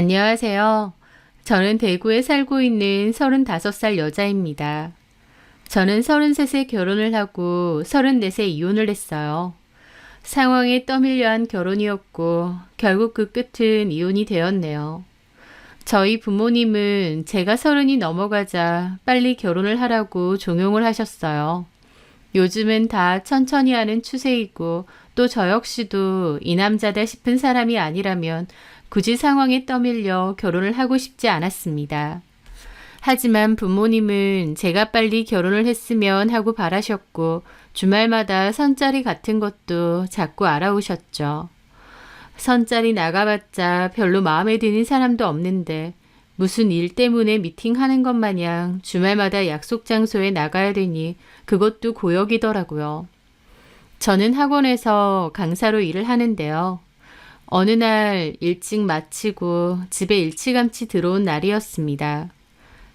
안녕하세요. 저는 대구에 살고 있는 35살 여자입니다. 저는 33세 결혼을 하고 34세 이혼을 했어요. 상황에 떠밀려 한 결혼이었고 결국 그 끝은 이혼이 되었네요. 저희 부모님은 제가 30이 넘어가자 빨리 결혼을 하라고 종용을 하셨어요. 요즘은 다 천천히 하는 추세이고 또 저 역시도 이 남자다 싶은 사람이 아니라면 굳이 상황에 떠밀려 결혼을 하고 싶지 않았습니다. 하지만 부모님은 제가 빨리 결혼을 했으면 하고 바라셨고 주말마다 선짜리 같은 것도 자꾸 알아오셨죠. 선짜리 나가봤자 별로 마음에 드는 사람도 없는데 무슨 일 때문에 미팅하는 것 마냥 주말마다 약속 장소에 나가야 되니 그것도 고역이더라고요. 저는 학원에서 강사로 일을 하는데요. 어느 날 일찍 마치고 집에 일찌감치 들어온 날이었습니다.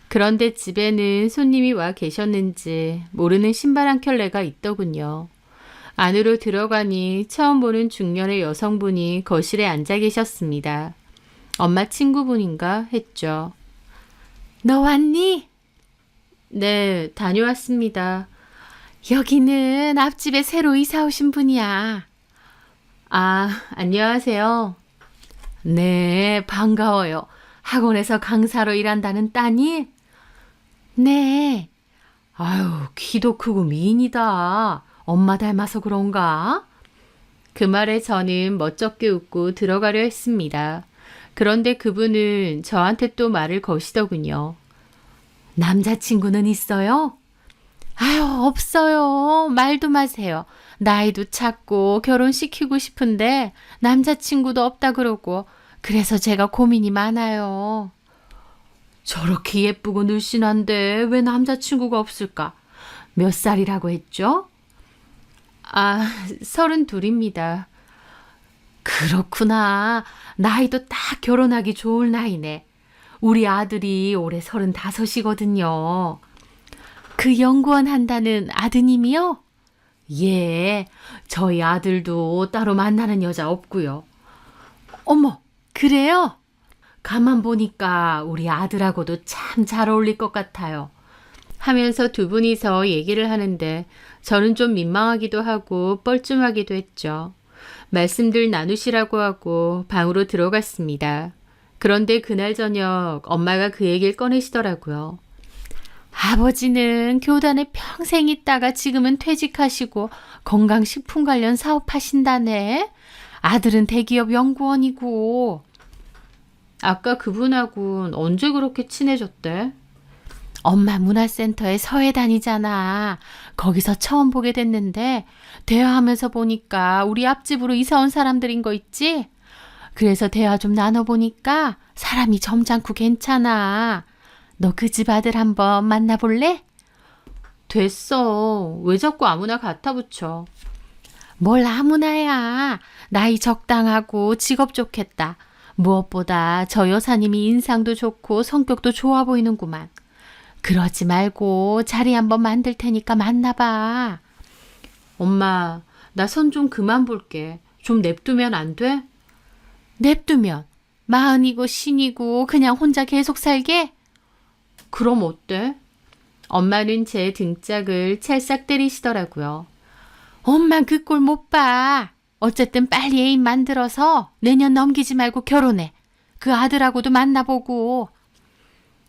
그런데 집에는 손님이 와 계셨는지 모르는 신발 한 켤레가 있더군요. 안으로 들어가니 처음 보는 중년의 여성분이 거실에 앉아 계셨습니다. 엄마 친구분인가 했죠. 너 왔니? 네, 다녀왔습니다. 여기는 앞집에 새로 이사 오신 분이야. 아, 안녕하세요. 네, 반가워요. 학원에서 강사로 일한다는 따님? 네. 아유, 키도 크고 미인이다. 엄마 닮아서 그런가? 그 말에 저는 멋쩍게 웃고 들어가려 했습니다. 그런데 그분은 저한테 또 말을 거시더군요. 남자친구는 있어요? 아유, 없어요. 말도 마세요. 나이도 작고 결혼시키고 싶은데 남자친구도 없다 그러고 그래서 제가 고민이 많아요. 저렇게 예쁘고 늘씬한데 왜 남자친구가 없을까? 몇 살이라고 했죠? 아, 32입니다. 그렇구나. 나이도 딱 결혼하기 좋을 나이네. 우리 아들이 올해 35이거든요. 그 연구원 한다는 아드님이요? 예, 저희 아들도 따로 만나는 여자 없고요. 어머, 그래요? 가만 보니까 우리 아들하고도 참 잘 어울릴 것 같아요. 하면서 두 분이서 얘기를 하는데 저는 좀 민망하기도 하고 뻘쭘하기도 했죠. 말씀들 나누시라고 하고 방으로 들어갔습니다. 그런데 그날 저녁 엄마가 그 얘기를 꺼내시더라고요. 아버지는 교단에 평생 있다가 지금은 퇴직하시고 건강식품 관련 사업하신다네. 아들은 대기업 연구원이고. 아까 그분하고는 언제 그렇게 친해졌대? 엄마 문화센터에 서예 다니잖아. 거기서 처음 보게 됐는데 대화하면서 보니까 우리 앞집으로 이사 온 사람들인 거 있지? 그래서 대화 좀 나눠보니까 사람이 점잖고 괜찮아. 너 그 집 아들 한번 만나볼래? 됐어. 왜 자꾸 아무나 갖다 붙여. 뭘 아무나야. 나이 적당하고 직업 좋겠다. 무엇보다 저 여사님이 인상도 좋고 성격도 좋아 보이는구만. 그러지 말고 자리 한번 만들 테니까 만나봐. 엄마, 나 손 좀 그만 볼게. 좀 냅두면 안 돼? 냅두면? 마흔이고 신이고 그냥 혼자 계속 살게? 그럼 어때? 엄마는 제 등짝을 찰싹 때리시더라고요. 엄마 그 꼴 못 봐. 어쨌든 빨리 애인 만들어서 내년 넘기지 말고 결혼해. 그 아들하고도 만나보고.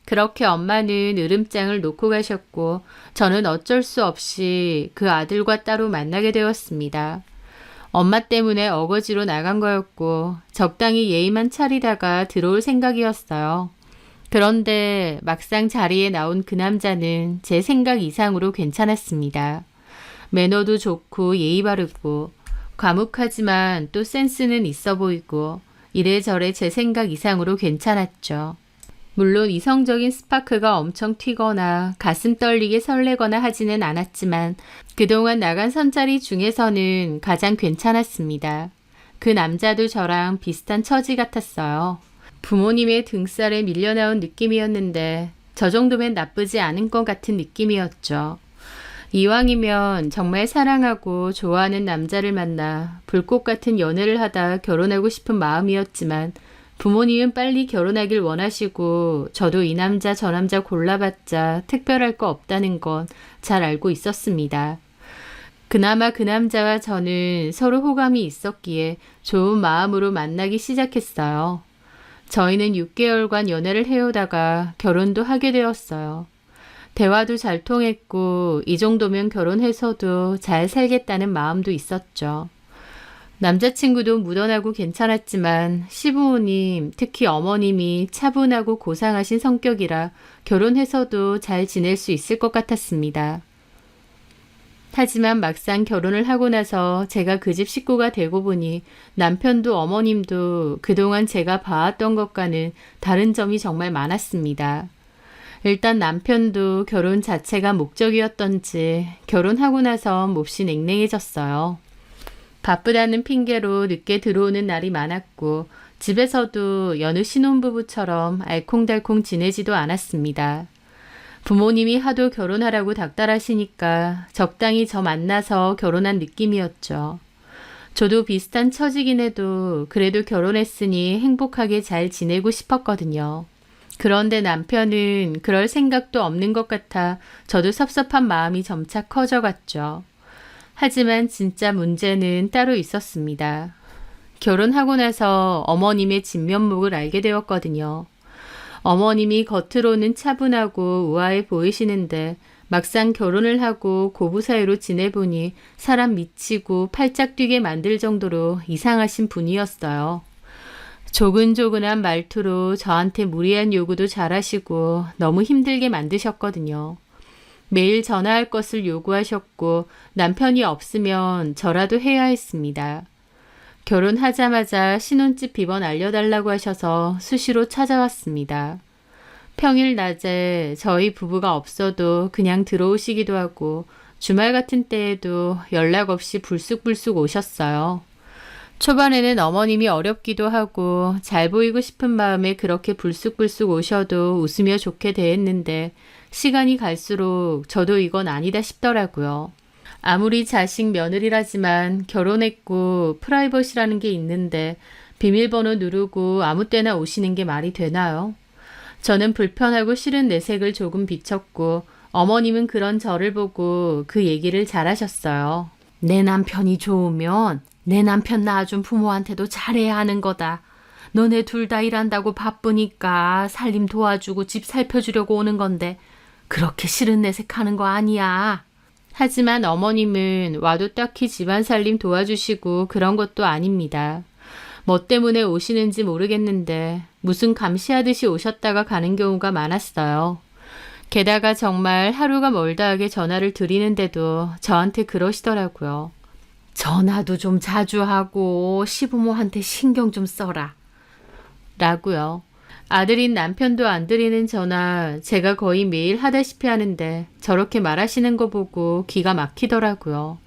그렇게 엄마는 으름장을 놓고 가셨고 저는 어쩔 수 없이 그 아들과 따로 만나게 되었습니다. 엄마 때문에 어거지로 나간 거였고 적당히 예의만 차리다가 들어올 생각이었어요. 그런데 막상 자리에 나온 그 남자는 제 생각 이상으로 괜찮았습니다. 매너도 좋고 예의 바르고 과묵하지만 또 센스는 있어 보이고 이래저래 제 생각 이상으로 괜찮았죠. 물론 이성적인 스파크가 엄청 튀거나 가슴 떨리게 설레거나 하지는 않았지만 그동안 나간 선자리 중에서는 가장 괜찮았습니다. 그 남자도 저랑 비슷한 처지 같았어요. 부모님의 등살에 밀려나온 느낌이었는데 저 정도면 나쁘지 않은 것 같은 느낌이었죠. 이왕이면 정말 사랑하고 좋아하는 남자를 만나 불꽃 같은 연애를 하다 결혼하고 싶은 마음이었지만 부모님은 빨리 결혼하길 원하시고 저도 이 남자 저 남자 골라봤자 특별할 거 없다는 건 잘 알고 있었습니다. 그나마 그 남자와 저는 서로 호감이 있었기에 좋은 마음으로 만나기 시작했어요. 저희는 6개월간 연애를 해오다가 결혼도 하게 되었어요. 대화도 잘 통했고 이 정도면 결혼해서도 잘 살겠다는 마음도 있었죠. 남자친구도 묻어나고 괜찮았지만 시부모님, 특히 어머님이 차분하고 고상하신 성격이라 결혼해서도 잘 지낼 수 있을 것 같았습니다. 하지만 막상 결혼을 하고 나서 제가 그 집 식구가 되고 보니 남편도 어머님도 그동안 제가 봐왔던 것과는 다른 점이 정말 많았습니다. 일단 남편도 결혼 자체가 목적이었던지 결혼하고 나서 몹시 냉랭해졌어요. 바쁘다는 핑계로 늦게 들어오는 날이 많았고 집에서도 여느 신혼부부처럼 알콩달콩 지내지도 않았습니다. 부모님이 하도 결혼하라고 닥달하시니까 적당히 저 만나서 결혼한 느낌이었죠. 저도 비슷한 처지긴 해도 그래도 결혼했으니 행복하게 잘 지내고 싶었거든요. 그런데 남편은 그럴 생각도 없는 것 같아 저도 섭섭한 마음이 점차 커져갔죠. 하지만 진짜 문제는 따로 있었습니다. 결혼하고 나서 어머님의 진면목을 알게 되었거든요. 어머님이 겉으로는 차분하고 우아해 보이시는데 막상 결혼을 하고 고부 사이로 지내보니 사람 미치고 팔짝 뛰게 만들 정도로 이상하신 분이었어요. 조근조근한 말투로 저한테 무리한 요구도 잘하시고 너무 힘들게 만드셨거든요. 매일 전화할 것을 요구하셨고 남편이 없으면 저라도 해야 했습니다. 결혼하자마자 신혼집 비번 알려달라고 하셔서 수시로 찾아왔습니다. 평일 낮에 저희 부부가 없어도 그냥 들어오시기도 하고 주말 같은 때에도 연락 없이 불쑥불쑥 오셨어요. 초반에는 어머님이 어렵기도 하고 잘 보이고 싶은 마음에 그렇게 불쑥불쑥 오셔도 웃으며 좋게 대했는데 시간이 갈수록 저도 이건 아니다 싶더라고요. 아무리 자식 며느리라지만 결혼했고 프라이버시라는 게 있는데 비밀번호 누르고 아무 때나 오시는 게 말이 되나요? 저는 불편하고 싫은 내색을 조금 비쳤고 어머님은 그런 저를 보고 그 얘기를 잘하셨어요. 내 남편이 좋으면 내 남편 낳아준 부모한테도 잘해야 하는 거다. 너네 둘 다 일한다고 바쁘니까 살림 도와주고 집 살펴주려고 오는 건데 그렇게 싫은 내색하는 거 아니야. 하지만 어머님은 와도 딱히 집안 살림 도와주시고 그런 것도 아닙니다. 뭐 때문에 오시는지 모르겠는데 무슨 감시하듯이 오셨다가 가는 경우가 많았어요. 게다가 정말 하루가 멀다 하게 전화를 드리는데도 저한테 그러시더라고요. 전화도 좀 자주 하고 시부모한테 신경 좀 써라. 라고요. 아들인 남편도 안 드리는 전화 제가 거의 매일 하다시피 하는데 저렇게 말하시는 거 보고 기가 막히더라고요.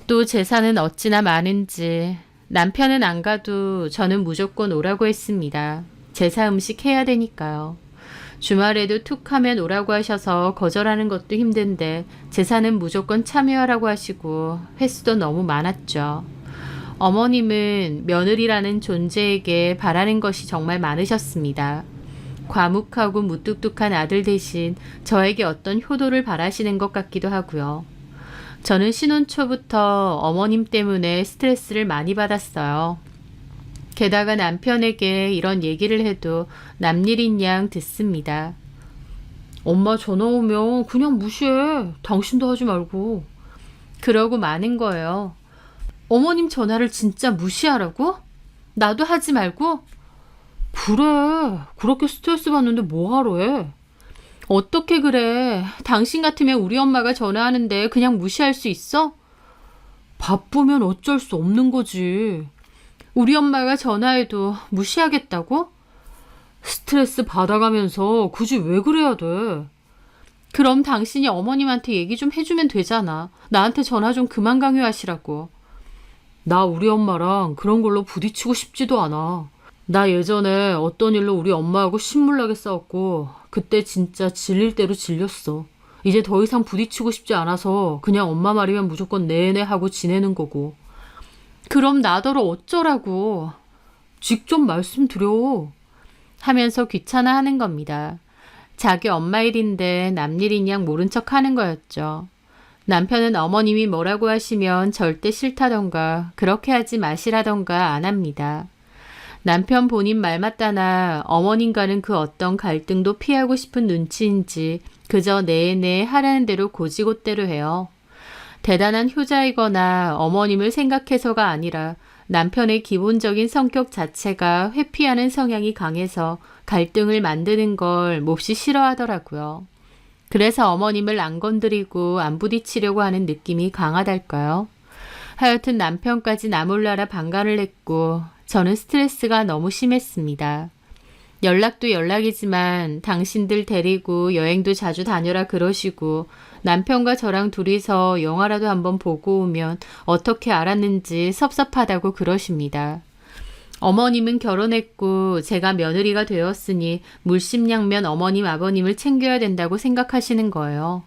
또 재산은 어찌나 많은지 남편은 안 가도 저는 무조건 오라고 했습니다. 제사 음식 해야 되니까요. 주말에도 툭 하면 오라고 하셔서 거절하는 것도 힘든데 제사는 무조건 참여하라고 하시고 횟수도 너무 많았죠. 어머님은 며느리라는 존재에게 바라는 것이 정말 많으셨습니다. 과묵하고 무뚝뚝한 아들 대신 저에게 어떤 효도를 바라시는 것 같기도 하고요. 저는 신혼 초부터 어머님 때문에 스트레스를 많이 받았어요. 게다가 남편에게 이런 얘기를 해도 남일인 양 듣습니다. 엄마 전화 오면 그냥 무시해. 당신도 하지 말고. 그러고 마는 거예요. 어머님 전화를 진짜 무시하라고? 나도 하지 말고? 그래. 그렇게 스트레스 받는데 뭐하러 해? 어떻게 그래. 당신 같으면 우리 엄마가 전화하는데 그냥 무시할 수 있어? 바쁘면 어쩔 수 없는 거지. 우리 엄마가 전화해도 무시하겠다고? 스트레스 받아가면서 굳이 왜 그래야 돼? 그럼 당신이 어머님한테 얘기 좀 해주면 되잖아. 나한테 전화 좀 그만 강요하시라고. 나 우리 엄마랑 그런 걸로 부딪히고 싶지도 않아. 나 예전에 어떤 일로 우리 엄마하고 신물나게 싸웠고 그때 진짜 질릴 대로 질렸어. 이제 더 이상 부딪히고 싶지 않아서 그냥 엄마 말이면 무조건 네네 하고 지내는 거고. 그럼 나더러 어쩌라고. 직접 말씀드려. 하면서 귀찮아하는 겁니다. 자기 엄마 일인데 남 일인 양 모른 척 하는 거였죠. 남편은 어머님이 뭐라고 하시면 절대 싫다던가 그렇게 하지 마시라던가 안 합니다. 남편 본인 말 맞다나 어머님과는 그 어떤 갈등도 피하고 싶은 눈치인지 그저 내내 하라는 대로 고지곳대로 해요. 대단한 효자이거나 어머님을 생각해서가 아니라 남편의 기본적인 성격 자체가 회피하는 성향이 강해서 갈등을 만드는 걸 몹시 싫어하더라고요. 그래서 어머님을 안 건드리고 안 부딪히려고 하는 느낌이 강하달까요? 하여튼 남편까지 나 몰라라 방관을 했고 저는 스트레스가 너무 심했습니다. 연락도 연락이지만 당신들 데리고 여행도 자주 다녀라 그러시고 남편과 저랑 둘이서 영화라도 한번 보고 오면 어떻게 알았는지 섭섭하다고 그러십니다. 어머님은 결혼했고 제가 며느리가 되었으니 물심양면 어머님 아버님을 챙겨야 된다고 생각하시는 거예요.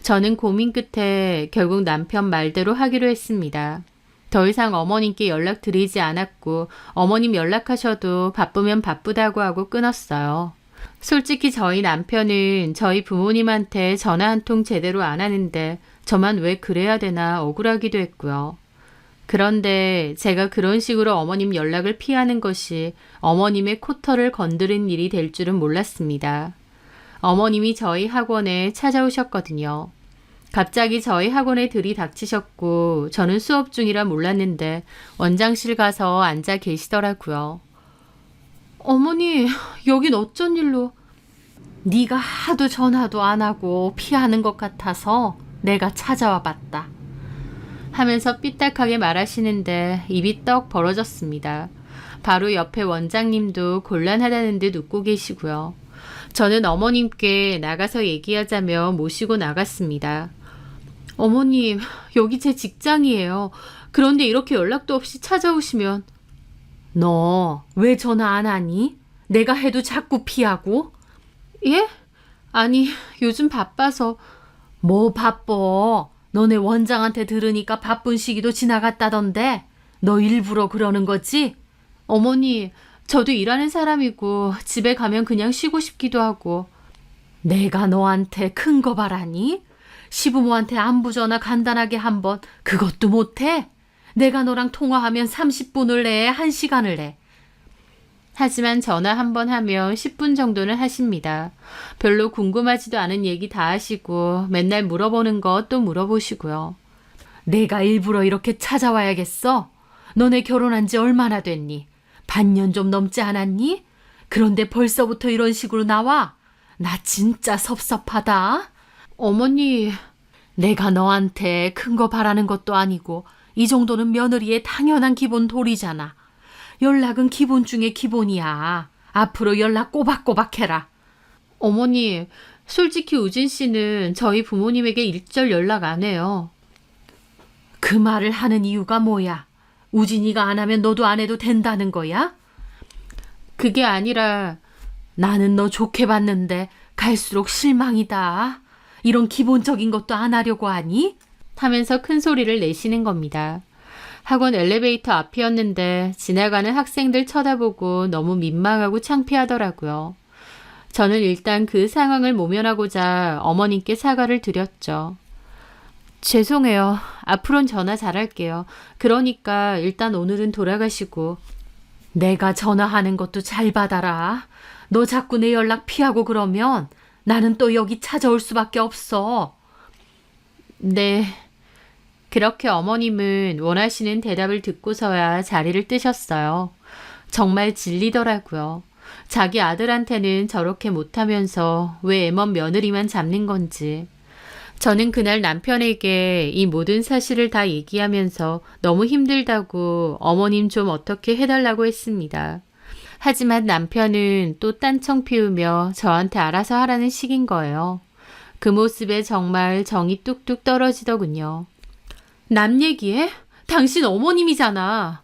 저는 고민 끝에 결국 남편 말대로 하기로 했습니다. 더 이상 어머님께 연락드리지 않았고 어머님 연락하셔도 바쁘면 바쁘다고 하고 끊었어요. 솔직히 저희 남편은 저희 부모님한테 전화 한 통 제대로 안 하는데 저만 왜 그래야 되나 억울하기도 했고요. 그런데 제가 그런 식으로 어머님 연락을 피하는 것이 어머님의 코털을 건드린 일이 될 줄은 몰랐습니다. 어머님이 저희 학원에 찾아오셨거든요. 갑자기 저희 학원에 들이닥치셨고 저는 수업 중이라 몰랐는데 원장실 가서 앉아 계시더라고요. 어머니, 여긴 어쩐 일로? 네가 하도 전화도 안 하고 피하는 것 같아서 내가 찾아와 봤다. 하면서 삐딱하게 말하시는데 입이 떡 벌어졌습니다. 바로 옆에 원장님도 곤란하다는 듯 웃고 계시고요. 저는 어머님께 나가서 얘기하자며 모시고 나갔습니다. 어머님, 여기 제 직장이에요. 그런데 이렇게 연락도 없이 찾아오시면 너 왜 전화 안 하니? 내가 해도 자꾸 피하고? 예? 아니, 요즘 바빠서. 뭐 바빠? 너네 원장한테 들으니까 바쁜 시기도 지나갔다던데. 너 일부러 그러는 거지? 어머니, 저도 일하는 사람이고 집에 가면 그냥 쉬고 싶기도 하고. 내가 너한테 큰 거 바라니? 시부모한테 안부 전화 간단하게 한번 그것도 못해? 내가 너랑 통화하면 30분을 내, 1시간을 내. 하지만 전화 한번 하면 10분 정도는 하십니다. 별로 궁금하지도 않은 얘기 다 하시고 맨날 물어보는 거 또 물어보시고요. 내가 일부러 이렇게 찾아와야겠어? 너네 결혼한 지 얼마나 됐니? 반년 좀 넘지 않았니? 그런데 벌써부터 이런 식으로 나와? 나 진짜 섭섭하다. 어머니, 내가 너한테 큰 거 바라는 것도 아니고 이 정도는 며느리의 당연한 기본 도리잖아. 연락은 기본 중에 기본이야. 앞으로 연락 꼬박꼬박 해라. 어머니, 솔직히 우진 씨는 저희 부모님에게 일절 연락 안 해요. 그 말을 하는 이유가 뭐야? 우진이가 안 하면 너도 안 해도 된다는 거야? 그게 아니라 나는 너 좋게 봤는데 갈수록 실망이다. 이런 기본적인 것도 안 하려고 하니? 하면서 큰 소리를 내시는 겁니다. 학원 엘리베이터 앞이었는데 지나가는 학생들 쳐다보고 너무 민망하고 창피하더라고요. 저는 일단 그 상황을 모면하고자 어머님께 사과를 드렸죠. 죄송해요. 앞으로는 전화 잘할게요. 그러니까 일단 오늘은 돌아가시고. 내가 전화하는 것도 잘 받아라. 너 자꾸 내 연락 피하고 그러면 나는 또 여기 찾아올 수밖에 없어. 네. 그렇게 어머님은 원하시는 대답을 듣고서야 자리를 뜨셨어요. 정말 질리더라고요. 자기 아들한테는 저렇게 못하면서 왜 애먼 며느리만 잡는 건지. 저는 그날 남편에게 이 모든 사실을 다 얘기하면서 너무 힘들다고 어머님 좀 어떻게 해달라고 했습니다. 하지만 남편은 또 딴청 피우며 저한테 알아서 하라는 식인 거예요. 그 모습에 정말 정이 뚝뚝 떨어지더군요. 남 얘기해? 당신 어머님이잖아.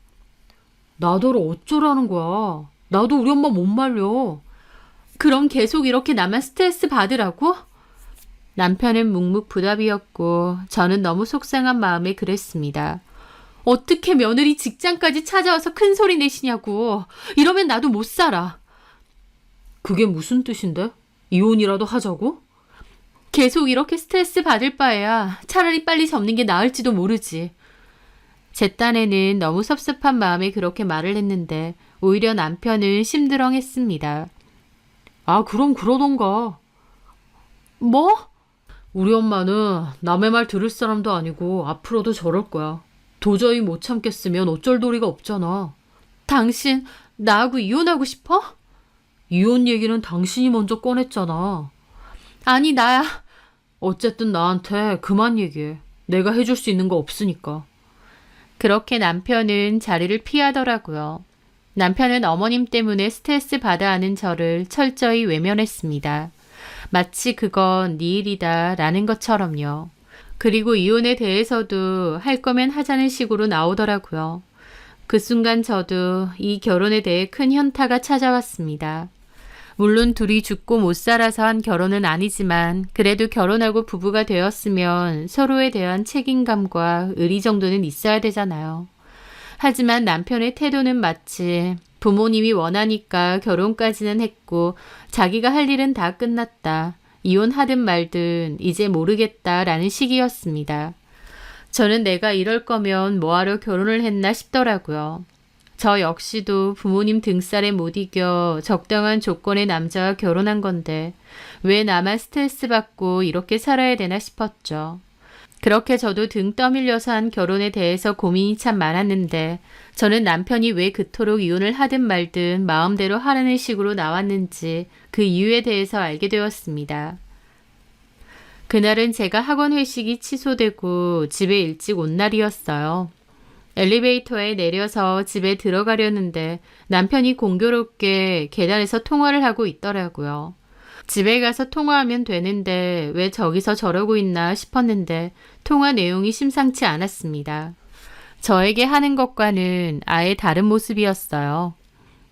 나더러 어쩌라는 거야. 나도 우리 엄마 못 말려. 그럼 계속 이렇게 나만 스트레스 받으라고? 남편은 묵묵부답이었고 저는 너무 속상한 마음에 그랬습니다. 어떻게 며느리 직장까지 찾아와서 큰 소리 내시냐고. 이러면 나도 못 살아. 그게 무슨 뜻인데? 이혼이라도 하자고? 계속 이렇게 스트레스 받을 바에야 차라리 빨리 접는 게 나을지도 모르지. 제 딴에는 너무 섭섭한 마음에 그렇게 말을 했는데 오히려 남편은 심드렁했습니다. 아, 그럼 그러던가. 뭐? 우리 엄마는 남의 말 들을 사람도 아니고 앞으로도 저럴 거야. 도저히 못 참겠으면 어쩔 도리가 없잖아. 당신 나하고 이혼하고 싶어? 이혼 얘기는 당신이 먼저 꺼냈잖아. 아니 나야. 어쨌든 나한테 그만 얘기해. 내가 해줄 수 있는 거 없으니까. 그렇게 남편은 자리를 피하더라고요. 남편은 어머님 때문에 스트레스 받아 하는 저를 철저히 외면했습니다. 마치 그건 네 일이다 라는 것처럼요. 그리고 이혼에 대해서도 할 거면 하자는 식으로 나오더라고요. 그 순간 저도 이 결혼에 대해 큰 현타가 찾아왔습니다. 물론 둘이 죽고 못 살아서 한 결혼은 아니지만 그래도 결혼하고 부부가 되었으면 서로에 대한 책임감과 의리 정도는 있어야 되잖아요. 하지만 남편의 태도는 마치 부모님이 원하니까 결혼까지는 했고 자기가 할 일은 다 끝났다. 이혼하든 말든 이제 모르겠다라는 식이었습니다. 저는 내가 이럴 거면 뭐하러 결혼을 했나 싶더라고요. 저 역시도 부모님 등살에 못 이겨 적당한 조건의 남자와 결혼한 건데 왜 나만 스트레스 받고 이렇게 살아야 되나 싶었죠. 그렇게 저도 등 떠밀려서 한 결혼에 대해서 고민이 참 많았는데 저는 남편이 왜 그토록 이혼을 하든 말든 마음대로 하라는 식으로 나왔는지 그 이유에 대해서 알게 되었습니다. 그날은 제가 학원 회식이 취소되고 집에 일찍 온 날이었어요. 엘리베이터에 내려서 집에 들어가려는데 남편이 공교롭게 계단에서 통화를 하고 있더라고요. 집에 가서 통화하면 되는데 왜 저기서 저러고 있나 싶었는데 통화 내용이 심상치 않았습니다. 저에게 하는 것과는 아예 다른 모습이었어요.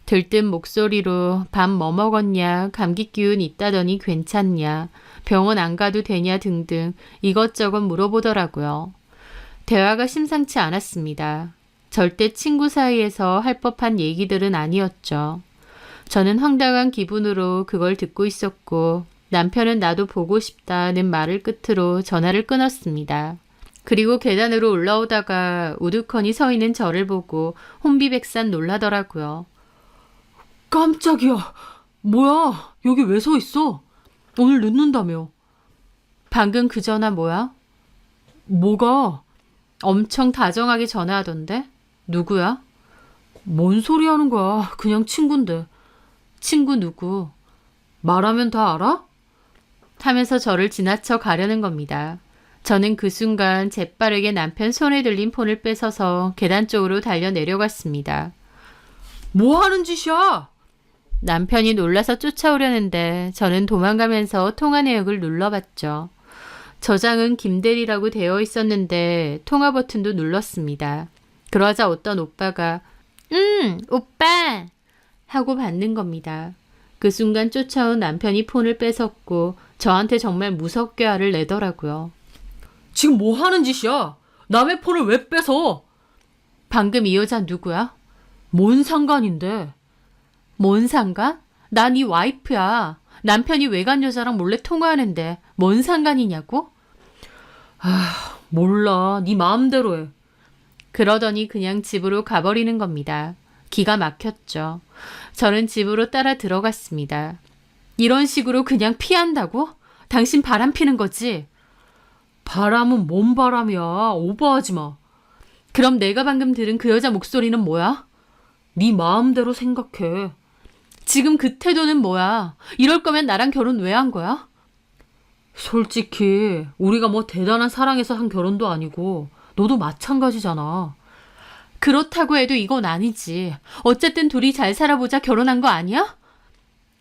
들뜬 목소리로 밥 뭐 먹었냐, 감기 기운 있다더니 괜찮냐, 병원 안 가도 되냐 등등 이것저것 물어보더라고요. 대화가 심상치 않았습니다. 절대 친구 사이에서 할 법한 얘기들은 아니었죠. 저는 황당한 기분으로 그걸 듣고 있었고 남편은 나도 보고 싶다는 말을 끝으로 전화를 끊었습니다. 그리고 계단으로 올라오다가 우두커니 서 있는 저를 보고 혼비백산 놀라더라고요. 깜짝이야. 뭐야? 여기 왜 서 있어? 오늘 늦는다며. 방금 그 전화 뭐야? 뭐가? 엄청 다정하게 전화하던데? 누구야? 뭔 소리 하는 거야? 그냥 친구인데. 친구 누구? 말하면 다 알아? 하면서 저를 지나쳐 가려는 겁니다. 저는 그 순간 재빠르게 남편 손에 들린 폰을 뺏어서 계단 쪽으로 달려 내려갔습니다. 뭐 하는 짓이야? 남편이 놀라서 쫓아오려는데 저는 도망가면서 통화 내역을 눌러봤죠. 저장은 김대리라고 되어 있었는데 통화 버튼도 눌렀습니다. 그러자 어떤 오빠가 오빠! 하고 받는 겁니다. 그 순간 쫓아온 남편이 폰을 뺏었고 저한테 정말 무섭게 화를 내더라고요. 지금 뭐 하는 짓이야? 남의 폰을 왜 뺏어? 방금 이 여자 누구야? 뭔 상관인데? 뭔 상관? 난 네 와이프야. 남편이 외간 여자랑 몰래 통화하는데 뭔 상관이냐고? 몰라. 네 마음대로 해. 그러더니 그냥 집으로 가버리는 겁니다. 기가 막혔죠. 저는 집으로 따라 들어갔습니다. 이런 식으로 그냥 피한다고? 당신 바람 피는 거지? 바람은 뭔 바람이야. 오버하지 마. 그럼 내가 방금 들은 그 여자 목소리는 뭐야? 네 마음대로 생각해. 지금 그 태도는 뭐야? 이럴 거면 나랑 결혼 왜 한 거야? 솔직히 우리가 뭐 대단한 사랑해서 한 결혼도 아니고 너도 마찬가지잖아. 그렇다고 해도 이건 아니지. 어쨌든 둘이 잘 살아보자 결혼한 거 아니야?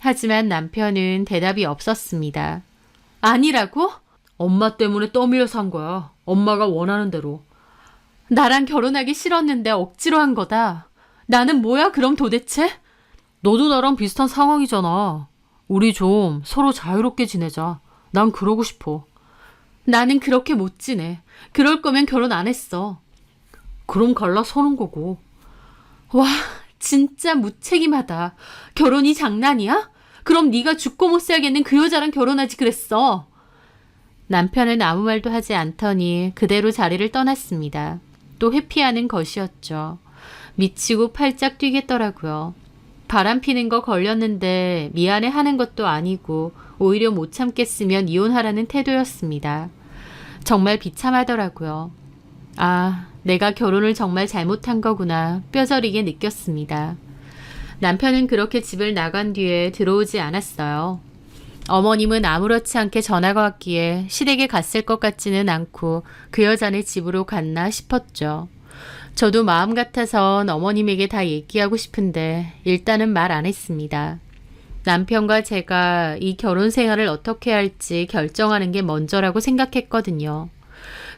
하지만 남편은 대답이 없었습니다. 아니라고? 엄마 때문에 떠밀려서 한 거야. 엄마가 원하는 대로. 나랑 결혼하기 싫었는데 억지로 한 거다. 나는 뭐야 그럼 도대체? 너도 나랑 비슷한 상황이잖아. 우리 좀 서로 자유롭게 지내자. 난 그러고 싶어. 나는 그렇게 못 지내. 그럴 거면 결혼 안 했어. 그럼 갈라서는 거고. 와, 진짜 무책임하다. 결혼이 장난이야? 그럼 네가 죽고 못 살겠는 그 여자랑 결혼하지 그랬어. 남편은 아무 말도 하지 않더니 그대로 자리를 떠났습니다. 또 회피하는 것이었죠. 미치고 팔짝 뛰겠더라고요. 바람 피는 거 걸렸는데 미안해 하는 것도 아니고 오히려 못 참겠으면 이혼하라는 태도였습니다. 정말 비참하더라고요. 아, 내가 결혼을 정말 잘못한 거구나 뼈저리게 느꼈습니다. 남편은 그렇게 집을 나간 뒤에 들어오지 않았어요. 어머님은 아무렇지 않게 전화가 왔기에 시댁에 갔을 것 같지는 않고 그 여자네 집으로 갔나 싶었죠. 저도 마음 같아선 어머님에게 다 얘기하고 싶은데 일단은 말 안 했습니다. 남편과 제가 이 결혼 생활을 어떻게 할지 결정하는 게 먼저라고 생각했거든요.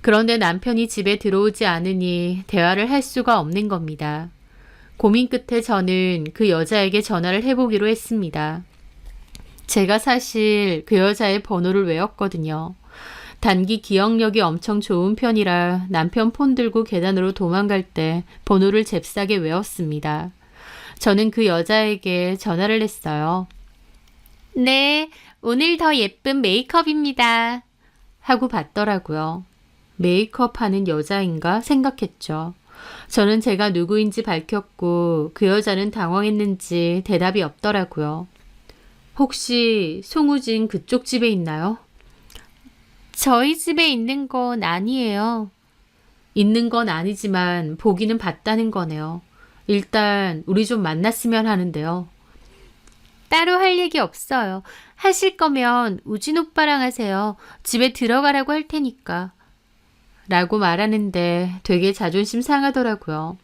그런데 남편이 집에 들어오지 않으니 대화를 할 수가 없는 겁니다. 고민 끝에 저는 그 여자에게 전화를 해보기로 했습니다. 제가 사실 그 여자의 번호를 외웠거든요. 단기 기억력이 엄청 좋은 편이라 남편 폰 들고 계단으로 도망갈 때 번호를 잽싸게 외웠습니다. 저는 그 여자에게 전화를 했어요. 네, 오늘 더 예쁜 메이크업입니다. 하고 받더라고요. 메이크업 하는 여자인가 생각했죠. 저는 제가 누구인지 밝혔고 그 여자는 당황했는지 대답이 없더라고요. 혹시 송우진 그쪽 집에 있나요? 저희 집에 있는 건 아니에요. 있는 건 아니지만 보기는 봤다는 거네요. 일단 우리 좀 만났으면 하는데요. 따로 할 얘기 없어요. 하실 거면 우진 오빠랑 하세요. 집에 들어가라고 할 테니까. 라고 말하는데 되게 자존심 상하더라고요.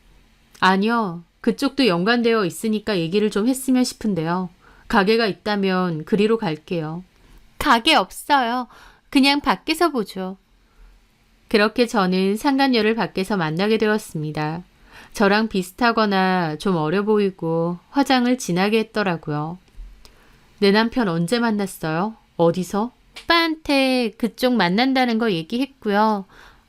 아니요. 그쪽도 연관되어 있으니까 얘기를 좀 했으면 싶은데요. 가게가 있다면 그리로 갈게요. 가게 없어요. 그냥 밖에서 보죠. 그렇게 저는 상간녀를 밖에서 만나게 되었습니다. 저랑 비슷하거나 좀 어려 보이고 화장을 진하게 했더라고요. 내 남편 언제 만났어요? 어디서? 오빠한테 그쪽 만난다는 거 얘기했고요.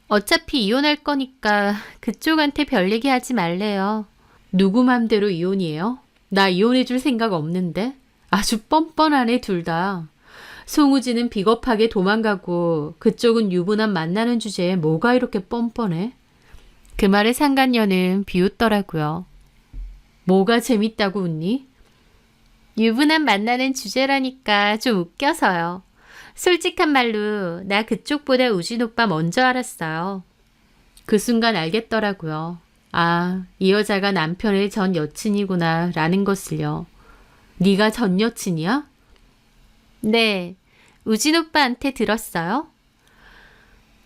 어차피 이혼할 거니까 그쪽한테 별 얘기하지 말래요. 누구 맘대로 이혼이에요? 나 이혼해줄 생각 없는데? 아주 뻔뻔하네 둘 다. 송우진은 비겁하게 도망가고 그쪽은 유부남 만나는 주제에 뭐가 이렇게 뻔뻔해? 그 말에 상간녀는 비웃더라고요. 뭐가 재밌다고 웃니? 유부남 만나는 주제라니까 좀 웃겨서요. 솔직한 말로 나 그쪽보다 우진 오빠 먼저 알았어요. 그 순간 알겠더라고요. 아, 이 여자가 남편의 전 여친이구나 라는 것을요. 네가 전 여친이야? 네, 우진 오빠한테 들었어요.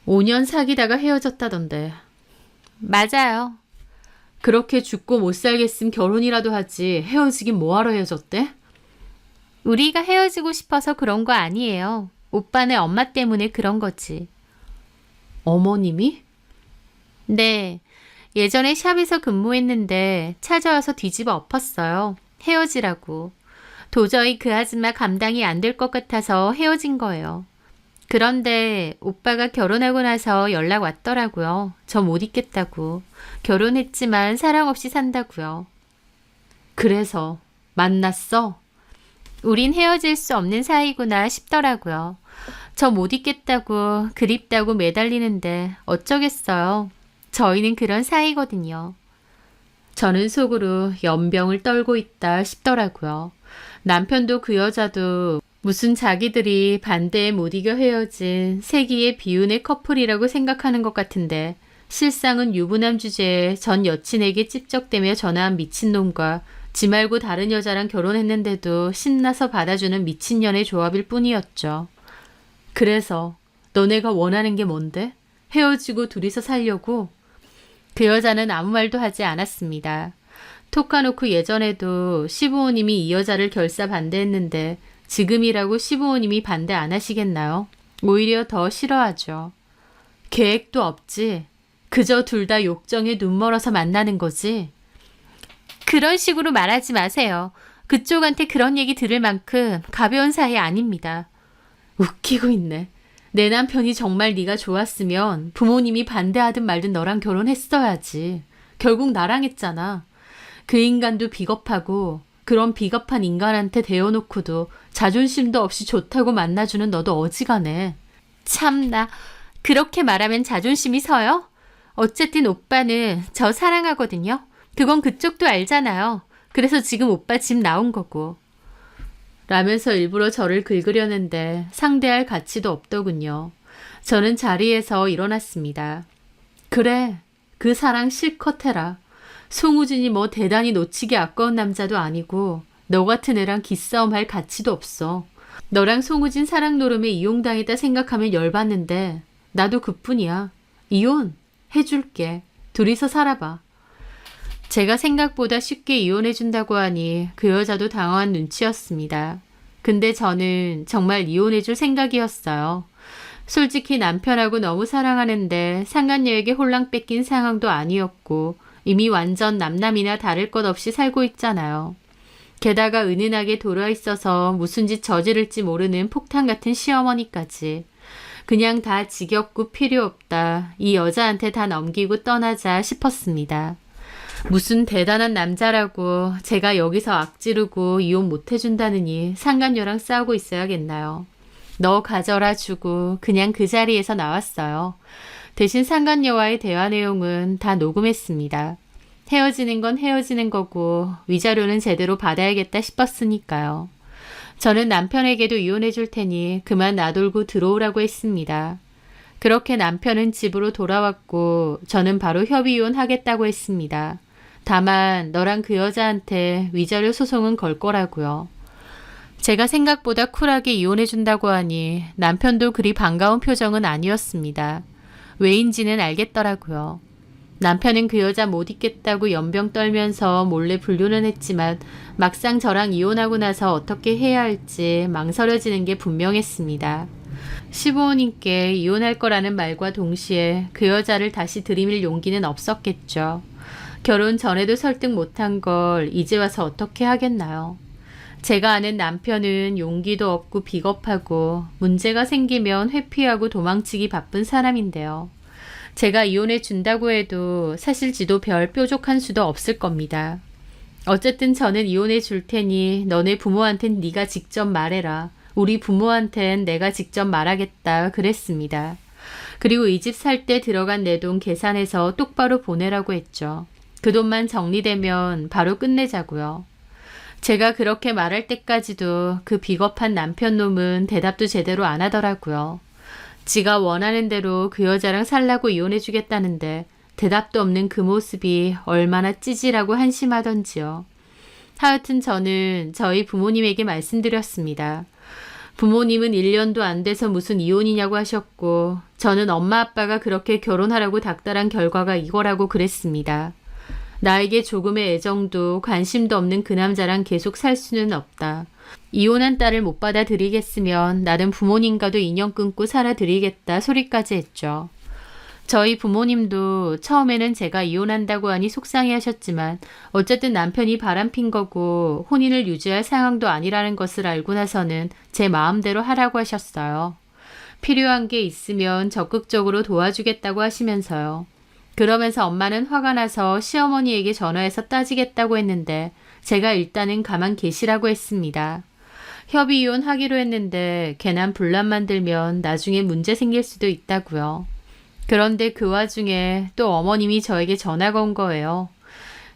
5년 사귀다가 헤어졌다던데. 맞아요. 그렇게 죽고 못 살겠음 결혼이라도 하지 헤어지긴 뭐하러 헤어졌대? 우리가 헤어지고 싶어서 그런 거 아니에요. 오빠네 엄마 때문에 그런 거지. 어머님이? 네, 예전에 샵에서 근무했는데 찾아와서 뒤집어 엎었어요. 헤어지라고. 도저히 그 아줌마 감당이 안 될 것 같아서 헤어진 거예요. 그런데 오빠가 결혼하고 나서 연락 왔더라고요. 저 못 있겠다고. 결혼했지만 사랑 없이 산다고요. 그래서 만났어? 우린 헤어질 수 없는 사이구나 싶더라고요. 저 못 있겠다고 그립다고 매달리는데 어쩌겠어요. 저희는 그런 사이거든요. 저는 속으로 연병을 떨고 있다 싶더라고요. 남편도 그 여자도 무슨 자기들이 반대에 못 이겨 헤어진 세기의 비운의 커플이라고 생각하는 것 같은데 실상은 유부남 주제에 전 여친에게 찝적대며 전화한 미친놈과 지 말고 다른 여자랑 결혼했는데도 신나서 받아주는 미친년의 조합일 뿐이었죠. 그래서 너네가 원하는 게 뭔데? 헤어지고 둘이서 살려고? 그 여자는 아무 말도 하지 않았습니다. 톡카놓고 예전에도 시부모님이 이 여자를 결사 반대했는데 지금이라고 시부모님이 반대 안 하시겠나요? 오히려 더 싫어하죠. 계획도 없지. 그저 둘 다 욕정에 눈 멀어서 만나는 거지. 그런 식으로 말하지 마세요. 그쪽한테 그런 얘기 들을 만큼 가벼운 사이 아닙니다. 웃기고 있네. 내 남편이 정말 네가 좋았으면 부모님이 반대하든 말든 너랑 결혼했어야지. 결국 나랑 했잖아. 그 인간도 비겁하고 그런 비겁한 인간한테 대어놓고도 자존심도 없이 좋다고 만나주는 너도 어지간해. 참나, 그렇게 말하면 자존심이 서요? 어쨌든 오빠는 저 사랑하거든요. 그건 그쪽도 알잖아요. 그래서 지금 오빠 집 나온 거고. 라면서 일부러 저를 긁으려는데 상대할 가치도 없더군요. 저는 자리에서 일어났습니다. 그래, 그 사랑 실컷 해라. 송우진이 뭐 대단히 놓치기 아까운 남자도 아니고 너 같은 애랑 기싸움 할 가치도 없어. 너랑 송우진 사랑 노름에 이용당했다 생각하면 열받는데 나도 그뿐이야. 이혼 해줄게. 둘이서 살아봐. 제가 생각보다 쉽게 이혼해준다고 하니 그 여자도 당황한 눈치였습니다. 근데 저는 정말 이혼해줄 생각이었어요. 솔직히 남편하고 너무 사랑하는데 상간녀에게 홀랑 뺏긴 상황도 아니었고 이미 완전 남남이나 다를 것 없이 살고 있잖아요. 게다가 은은하게 돌아있어서 무슨 짓 저지를지 모르는 폭탄 같은 시어머니까지. 그냥 다 지겹고 필요 없다. 이 여자한테 다 넘기고 떠나자 싶었습니다. 무슨 대단한 남자라고 제가 여기서 악지르고 이혼 못 해준다느니 상간녀랑 싸우고 있어야겠나요. 너 가져라 주고 그냥 그 자리에서 나왔어요. 대신 상간녀와의 대화 내용은 다 녹음했습니다. 헤어지는 건 헤어지는 거고 위자료는 제대로 받아야겠다 싶었으니까요. 저는 남편에게도 이혼해 줄 테니 그만 놔돌고 들어오라고 했습니다. 그렇게 남편은 집으로 돌아왔고 저는 바로 협의 이혼하겠다고 했습니다. 다만 너랑 그 여자한테 위자료 소송은 걸 거라고요. 제가 생각보다 쿨하게 이혼해 준다고 하니 남편도 그리 반가운 표정은 아니었습니다. 왜인지는 알겠더라고요. 남편은 그 여자 못 있겠다고 연병 떨면서 몰래 불륜은 했지만 막상 저랑 이혼하고 나서 어떻게 해야 할지 망설여지는 게 분명했습니다. 시부모님께 이혼할 거라는 말과 동시에 그 여자를 다시 들이밀 용기는 없었겠죠. 결혼 전에도 설득 못한 걸 이제 와서 어떻게 하겠나요? 제가 아는 남편은 용기도 없고 비겁하고 문제가 생기면 회피하고 도망치기 바쁜 사람인데요. 제가 이혼해 준다고 해도 사실 지도 별 뾰족한 수도 없을 겁니다. 어쨌든 저는 이혼해 줄 테니 너네 부모한텐 네가 직접 말해라. 우리 부모한텐 내가 직접 말하겠다 그랬습니다. 그리고 이 집 살 때 들어간 내 돈 계산해서 똑바로 보내라고 했죠. 그 돈만 정리되면 바로 끝내자고요. 제가 그렇게 말할 때까지도 그 비겁한 남편 놈은 대답도 제대로 안 하더라고요. 지가 원하는 대로 그 여자랑 살라고 이혼해주겠다는데 대답도 없는 그 모습이 얼마나 찌질하고 한심하던지요. 하여튼 저는 저희 부모님에게 말씀드렸습니다. 부모님은 1년도 안 돼서 무슨 이혼이냐고 하셨고 저는 엄마 아빠가 그렇게 결혼하라고 닥달한 결과가 이거라고 그랬습니다. 나에게 조금의 애정도 관심도 없는 그 남자랑 계속 살 수는 없다. 이혼한 딸을 못 받아들이겠으면 나는 부모님과도 인연 끊고 살아드리겠다 소리까지 했죠. 저희 부모님도 처음에는 제가 이혼한다고 하니 속상해 하셨지만 어쨌든 남편이 바람핀 거고 혼인을 유지할 상황도 아니라는 것을 알고 나서는 제 마음대로 하라고 하셨어요. 필요한 게 있으면 적극적으로 도와주겠다고 하시면서요. 그러면서 엄마는 화가 나서 시어머니에게 전화해서 따지겠다고 했는데 제가 일단은 가만 계시라고 했습니다. 협의 이혼하기로 했는데 괜한 분란 만들면 나중에 문제 생길 수도 있다고요. 그런데 그 와중에 또 어머님이 저에게 전화가 온 거예요.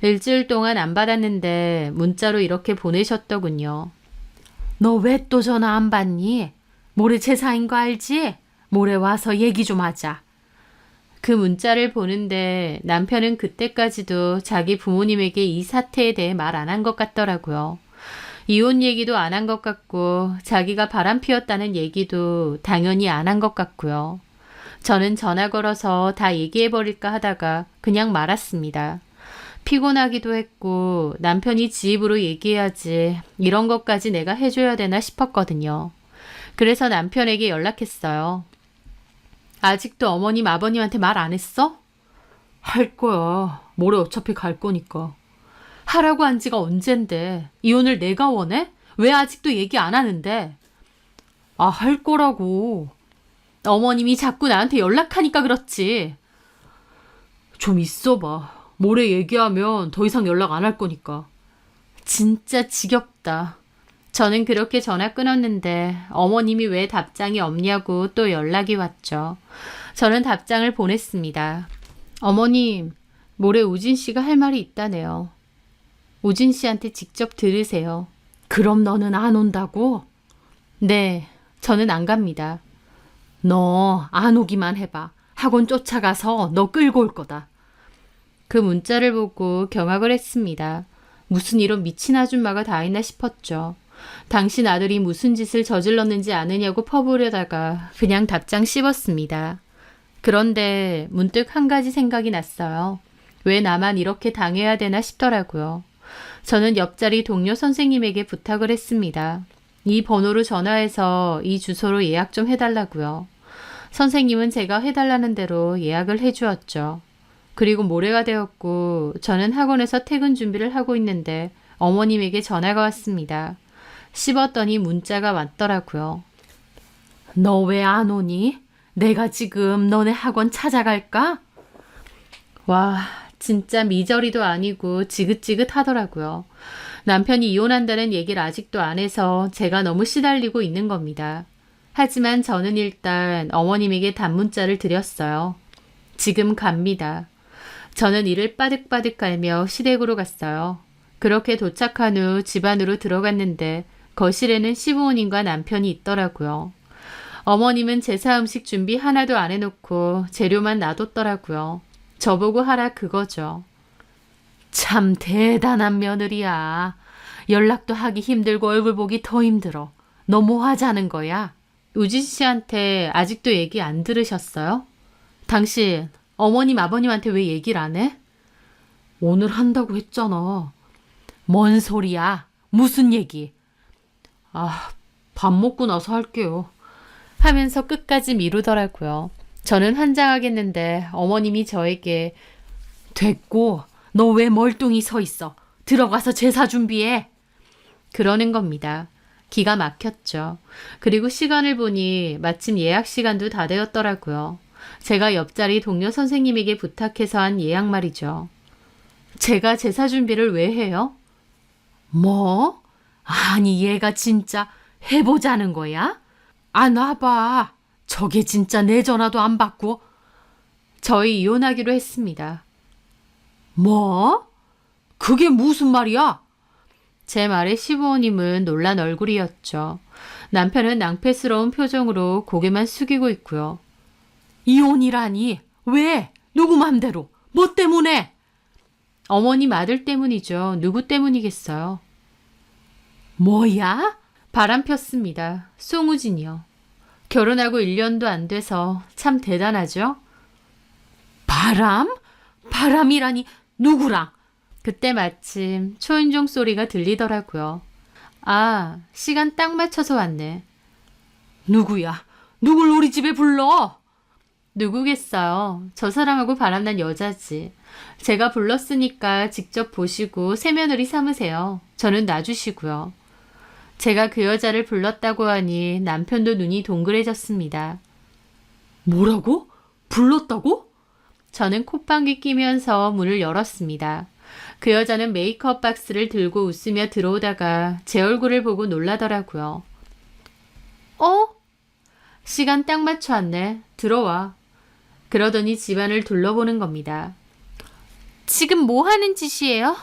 일주일 동안 안 받았는데 문자로 이렇게 보내셨더군요. 너 왜 또 전화 안 받니? 모레 제사인 거 알지? 모레 와서 얘기 좀 하자. 그 문자를 보는데 남편은 그때까지도 자기 부모님에게 이 사태에 대해 말 안 한 것 같더라고요. 이혼 얘기도 안 한 것 같고 자기가 바람 피웠다는 얘기도 당연히 안 한 것 같고요. 저는 전화 걸어서 다 얘기해버릴까 하다가 그냥 말았습니다. 피곤하기도 했고 남편이 지 입으로 얘기해야지 이런 것까지 내가 해줘야 되나 싶었거든요. 그래서 남편에게 연락했어요. 아직도 어머님 아버님한테 말 안 했어? 할 거야. 모레 어차피 갈 거니까. 하라고 한 지가 언젠데. 이혼을 내가 원해? 왜 아직도 얘기 안 하는데? 아, 할 거라고. 어머님이 자꾸 나한테 연락하니까 그렇지. 좀 있어봐. 모레 얘기하면 더 이상 연락 안 할 거니까. 진짜 지겹다. 저는 그렇게 전화 끊었는데 어머님이 왜 답장이 없냐고 또 연락이 왔죠. 저는 답장을 보냈습니다. 어머님, 모레 우진 씨가 할 말이 있다네요. 우진 씨한테 직접 들으세요. 그럼 너는 안 온다고? 네, 저는 안 갑니다. 너 안 오기만 해봐. 학원 쫓아가서 너 끌고 올 거다. 그 문자를 보고 경악을 했습니다. 무슨 이런 미친 아줌마가 다 있나 싶었죠. 당신 아들이 무슨 짓을 저질렀는지 아느냐고 퍼부려다가 그냥 답장 씹었습니다. 그런데 문득 한 가지 생각이 났어요. 왜 나만 이렇게 당해야 되나 싶더라고요. 저는 옆자리 동료 선생님에게 부탁을 했습니다. 이 번호로 전화해서 이 주소로 예약 좀 해달라고요. 선생님은 제가 해달라는 대로 예약을 해주었죠. 그리고 모레가 되었고 저는 학원에서 퇴근 준비를 하고 있는데 어머님에게 전화가 왔습니다. 씹었더니 문자가 왔더라고요. 너 왜 안 오니? 내가 지금 너네 학원 찾아갈까? 와, 진짜 미저리도 아니고 지긋지긋하더라고요. 남편이 이혼한다는 얘기를 아직도 안 해서 제가 너무 시달리고 있는 겁니다. 하지만 저는 일단 어머님에게 단문자를 드렸어요. 지금 갑니다. 저는 이를 빠득빠득 갈며 시댁으로 갔어요. 그렇게 도착한 후 집 안으로 들어갔는데 거실에는 시부모님과 남편이 있더라고요. 어머님은 제사 음식 준비 하나도 안 해놓고 재료만 놔뒀더라고요. 저보고 하라 그거죠. 참 대단한 며느리야. 연락도 하기 힘들고 얼굴 보기 더 힘들어. 너 뭐 하자는 거야? 우진 씨한테 아직도 얘기 안 들으셨어요? 당신 어머님 아버님한테 왜 얘기를 안 해? 오늘 한다고 했잖아. 뭔 소리야? 무슨 얘기? 밥 먹고 나서 할게요. 하면서 끝까지 미루더라고요. 저는 환장하겠는데 어머님이 저에게 됐고, 너 왜 멀뚱히 서 있어? 들어가서 제사 준비해. 그러는 겁니다. 기가 막혔죠. 그리고 시간을 보니 마침 예약 시간도 다 되었더라고요. 제가 옆자리 동료 선생님에게 부탁해서 한 예약 말이죠. 제가 제사 준비를 왜 해요? 뭐? 아니, 얘가 진짜 해보자는 거야? 안 와봐. 저게 진짜 내 전화도 안 받고. 저희 이혼하기로 했습니다. 뭐? 그게 무슨 말이야? 제 말에 시부모님은 놀란 얼굴이었죠. 남편은 낭패스러운 표정으로 고개만 숙이고 있고요. 이혼이라니? 왜? 누구 맘대로? 뭐 때문에? 어머님 아들 때문이죠. 누구 때문이겠어요. 뭐야? 바람 폈습니다. 송우진이요. 결혼하고 1년도 안 돼서 참 대단하죠? 바람? 바람이라니 누구랑? 그때 마침 초인종 소리가 들리더라고요. 아, 시간 딱 맞춰서 왔네. 누구야? 누굴 우리 집에 불러? 누구겠어요. 저 사람하고 바람난 여자지. 제가 불렀으니까 직접 보시고 새며느리 삼으세요. 저는 놔주시고요. 제가 그 여자를 불렀다고 하니 남편도 눈이 동그래졌습니다. 뭐라고? 불렀다고? 저는 콧방귀 끼면서 문을 열었습니다. 그 여자는 메이크업 박스를 들고 웃으며 들어오다가 제 얼굴을 보고 놀라더라고요. 어? 시간 딱 맞춰 왔네. 들어와. 그러더니 집안을 둘러보는 겁니다. 지금 뭐 하는 짓이에요?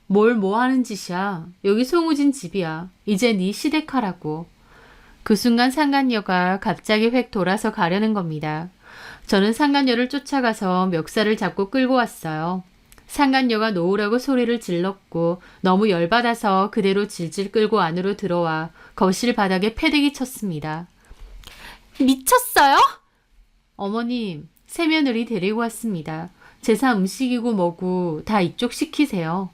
뭘 뭐 하는 짓이야. 여기 송우진 집이야. 이제 네 시댁하라고. 그 순간 상간녀가 갑자기 획 돌아서 가려는 겁니다. 저는 상간녀를 쫓아가서 멱살을 잡고 끌고 왔어요. 상간녀가 놓으라고 소리를 질렀고 너무 열받아서 그대로 질질 끌고 안으로 들어와 거실 바닥에 패대기 쳤습니다. 미쳤어요? 어머님, 새며느리 데리고 왔습니다. 제사 음식이고 뭐고 다 이쪽 시키세요.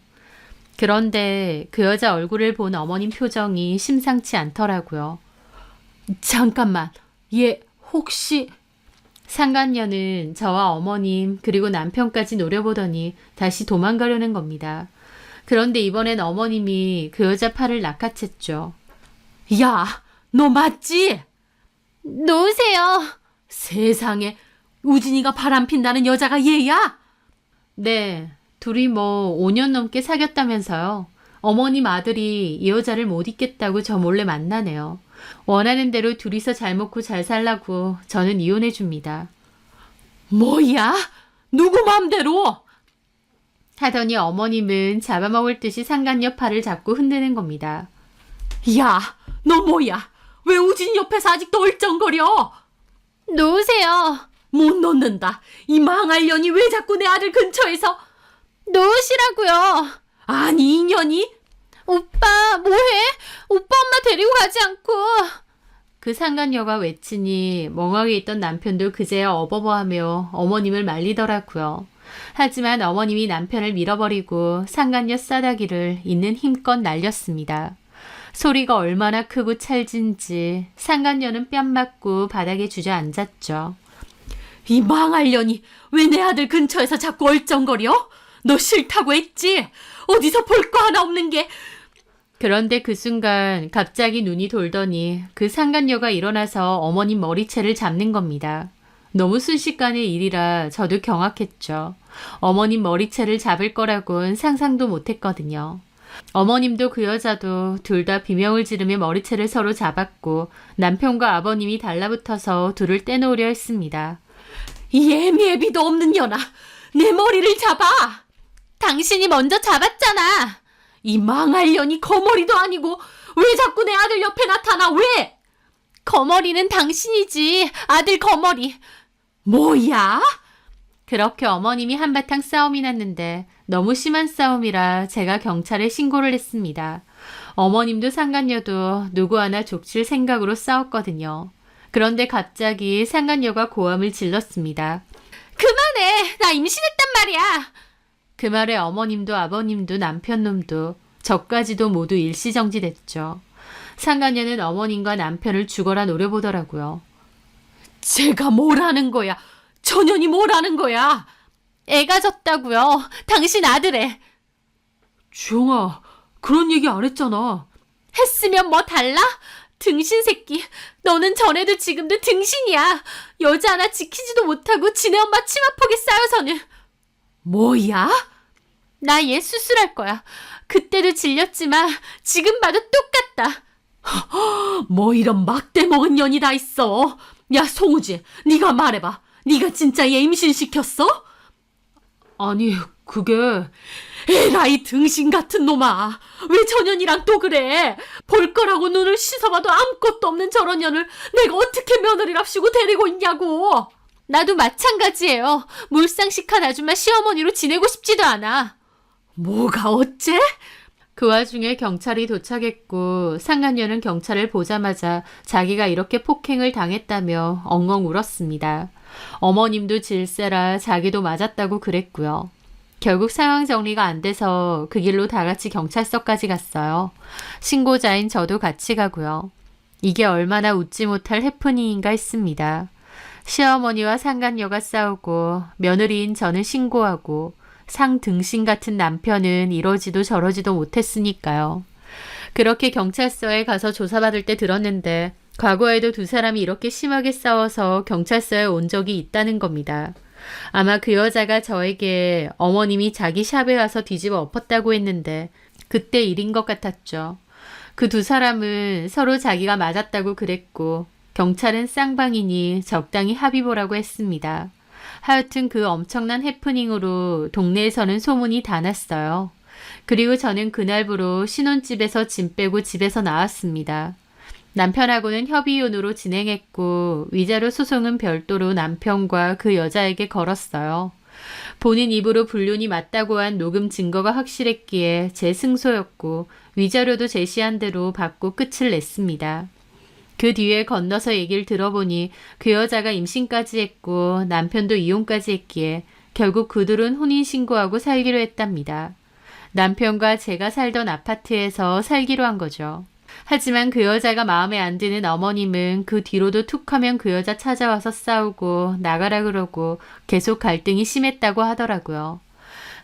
그런데 그 여자 얼굴을 본 어머님 표정이 심상치 않더라고요. 잠깐만, 얘 혹시... 상간녀는 저와 어머님 그리고 남편까지 노려보더니 다시 도망가려는 겁니다. 그런데 이번엔 어머님이 그 여자 팔을 낚아챘죠. 야, 너 맞지? 놓으세요. 세상에, 우진이가 바람핀다는 여자가 얘야? 네, 둘이 5년 넘게 사귀었다면서요. 어머님 아들이 이 여자를 못 잊겠다고 저 몰래 만나네요. 원하는 대로 둘이서 잘 먹고 잘 살라고 저는 이혼해 줍니다. 뭐야? 누구 맘대로? 하더니 어머님은 잡아먹을 듯이 상간녀 팔을 잡고 흔드는 겁니다. 야, 너 뭐야? 왜 우진이 옆에서 아직도 얼쩡거려? 놓으세요. 못 놓는다. 이 망할 년이 왜 자꾸 내 아들 근처에서? 놓으시라고요. 아니, 이 년이? 오빠, 뭐해? 오빠 엄마 데리고 가지 않고. 그 상간녀가 외치니 멍하게 있던 남편도 그제야 어버버하며 어머님을 말리더라고요. 하지만 어머님이 남편을 밀어버리고 상간녀 싸다기를 있는 힘껏 날렸습니다. 소리가 얼마나 크고 찰진지 상간녀는 뺨 맞고 바닥에 주저앉았죠. 이 망할 년이 왜 내 아들 근처에서 자꾸 얼쩡거려? 너 싫다고 했지? 어디서 볼 거 하나 없는 게. 그런데 그 순간 갑자기 눈이 돌더니 그 상간녀가 일어나서 어머님 머리채를 잡는 겁니다. 너무 순식간의 일이라 저도 경악했죠. 어머님 머리채를 잡을 거라곤 상상도 못했거든요. 어머님도 그 여자도 둘 다 비명을 지르며 머리채를 서로 잡았고 남편과 아버님이 달라붙어서 둘을 떼놓으려 했습니다. 이 애미애비도 없는 년아, 내 머리를 잡아! 당신이 먼저 잡았잖아. 이 망할 년이 거머리도 아니고 왜 자꾸 내 아들 옆에 나타나? 왜? 거머리는 당신이지. 아들 거머리. 뭐야? 그렇게 어머님이 한바탕 싸움이 났는데 너무 심한 싸움이라 제가 경찰에 신고를 했습니다. 어머님도 상간녀도 누구 하나 족칠 생각으로 싸웠거든요. 그런데 갑자기 상간녀가 고함을 질렀습니다. 그만해! 나 임신했단 말이야! 그 말에 어머님도 아버님도 남편놈도 저까지도 모두 일시정지됐죠. 상간녀는 어머님과 남편을 죽어라 노려보더라고요. 제가 뭘 하는 거야? 전현이 뭘 하는 거야? 애가 졌다고요. 당신 아들애. 주영아, 그런 얘기 안 했잖아. 했으면 뭐 달라? 등신 새끼. 너는 전에도 지금도 등신이야. 여자 하나 지키지도 못하고 지네 엄마 치마폭에 쌓여서는. 뭐야? 나 얘 수술할 거야. 그때도 질렸지만 지금 봐도 똑같다. 뭐 이런 막대 먹은 년이 다 있어. 야, 송우지, 네가 말해봐. 네가 진짜 얘 임신시켰어? 아니, 그게... 에라이 등신 같은 놈아. 왜 저년이랑 또 그래? 볼 거라고 눈을 씻어봐도 아무것도 없는 저런 년을 내가 어떻게 며느리랍시고 데리고 있냐고. 나도 마찬가지예요. 물상식한 아줌마 시어머니로 지내고 싶지도 않아. 뭐가 어째? 그 와중에 경찰이 도착했고 상간녀는 경찰을 보자마자 자기가 이렇게 폭행을 당했다며 엉엉 울었습니다. 어머님도 질세라 자기도 맞았다고 그랬고요. 결국 상황 정리가 안 돼서 그 길로 다 같이 경찰서까지 갔어요. 신고자인 저도 같이 가고요. 이게 얼마나 웃지 못할 해프닝인가 했습니다. 시어머니와 상간녀가 싸우고 며느리인 저는 신고하고 상등신 같은 남편은 이러지도 저러지도 못했으니까요. 그렇게 경찰서에 가서 조사받을 때 들었는데 과거에도 두 사람이 이렇게 심하게 싸워서 경찰서에 온 적이 있다는 겁니다. 아마 그 여자가 저에게 어머님이 자기 샵에 와서 뒤집어 엎었다고 했는데 그때 일인 것 같았죠. 그 두 사람은 서로 자기가 맞았다고 그랬고 경찰은 쌍방이니 적당히 합의 보라고 했습니다. 하여튼 그 엄청난 해프닝으로 동네에서는 소문이 다 났어요. 그리고 저는 그날부로 신혼집에서 짐 빼고 집에서 나왔습니다. 남편하고는 협의혼으로 진행했고 위자료 소송은 별도로 남편과 그 여자에게 걸었어요. 본인 입으로 불륜이 맞다고 한 녹음 증거가 확실했기에 제 승소였고 위자료도 제시한 대로 받고 끝을 냈습니다. 그 뒤에 건너서 얘기를 들어보니 그 여자가 임신까지 했고 남편도 이혼까지 했기에 결국 그들은 혼인신고하고 살기로 했답니다. 남편과 제가 살던 아파트에서 살기로 한 거죠. 하지만 그 여자가 마음에 안 드는 어머님은 그 뒤로도 툭하면 그 여자 찾아와서 싸우고 나가라 그러고 계속 갈등이 심했다고 하더라고요.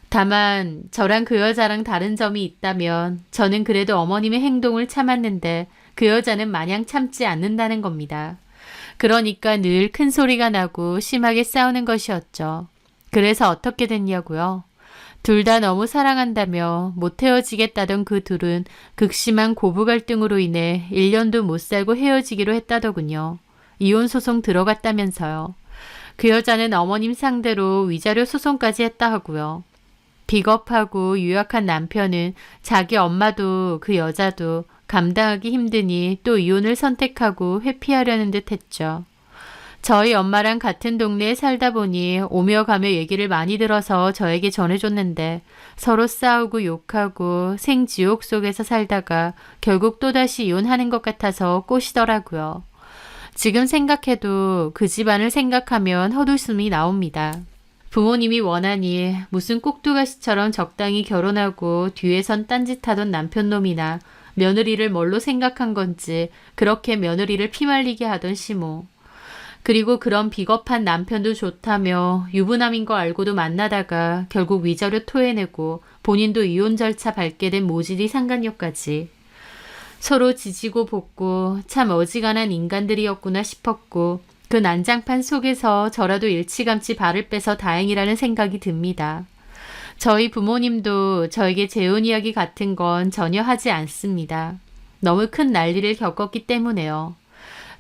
다만 저랑 그 여자랑 다른 점이 있다면 저는 그래도 어머님의 행동을 참았는데 그 여자는 마냥 참지 않는다는 겁니다. 그러니까 늘 큰 소리가 나고 심하게 싸우는 것이었죠. 그래서 어떻게 됐냐고요? 둘 다 너무 사랑한다며 못 헤어지겠다던 그 둘은 극심한 고부 갈등으로 인해 1년도 못 살고 헤어지기로 했다더군요. 이혼 소송 들어갔다면서요. 그 여자는 어머님 상대로 위자료 소송까지 했다 하고요. 비겁하고 유약한 남편은 자기 엄마도 그 여자도 감당하기 힘드니 또 이혼을 선택하고 회피하려는 듯 했죠. 저희 엄마랑 같은 동네에 살다 보니 오며 가며 얘기를 많이 들어서 저에게 전해줬는데 서로 싸우고 욕하고 생지옥 속에서 살다가 결국 또다시 이혼하는 것 같아서 꼬시더라고요. 지금 생각해도 그 집안을 생각하면 헛웃음이 나옵니다. 부모님이 원하니 무슨 꼭두가시처럼 적당히 결혼하고 뒤에선 딴짓하던 남편놈이나 며느리를 뭘로 생각한 건지 그렇게 며느리를 피말리게 하던 시모. 그리고 그런 비겁한 남편도 좋다며 유부남인 거 알고도 만나다가 결국 위자료 토해내고 본인도 이혼 절차 밟게 된 모질이 상간녀까지. 서로 지지고 볶고 참 어지간한 인간들이었구나 싶었고 그 난장판 속에서 저라도 일찌감치 발을 빼서 다행이라는 생각이 듭니다. 저희 부모님도 저에게 재혼 이야기 같은 건 전혀 하지 않습니다. 너무 큰 난리를 겪었기 때문에요.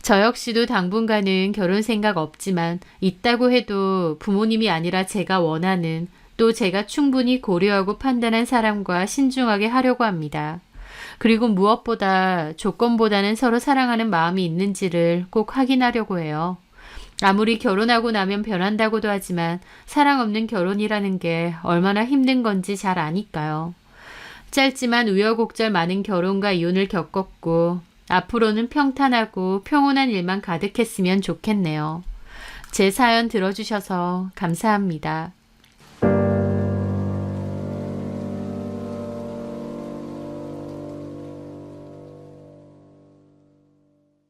저 역시도 당분간은 결혼 생각 없지만 있다고 해도 부모님이 아니라 제가 원하는 또 제가 충분히 고려하고 판단한 사람과 신중하게 하려고 합니다. 그리고 무엇보다 조건보다는 서로 사랑하는 마음이 있는지를 꼭 확인하려고 해요. 아무리 결혼하고 나면 변한다고도 하지만 사랑 없는 결혼이라는 게 얼마나 힘든 건지 잘 아니까요. 짧지만 우여곡절 많은 결혼과 이혼을 겪었고 앞으로는 평탄하고 평온한 일만 가득했으면 좋겠네요. 제 사연 들어주셔서 감사합니다.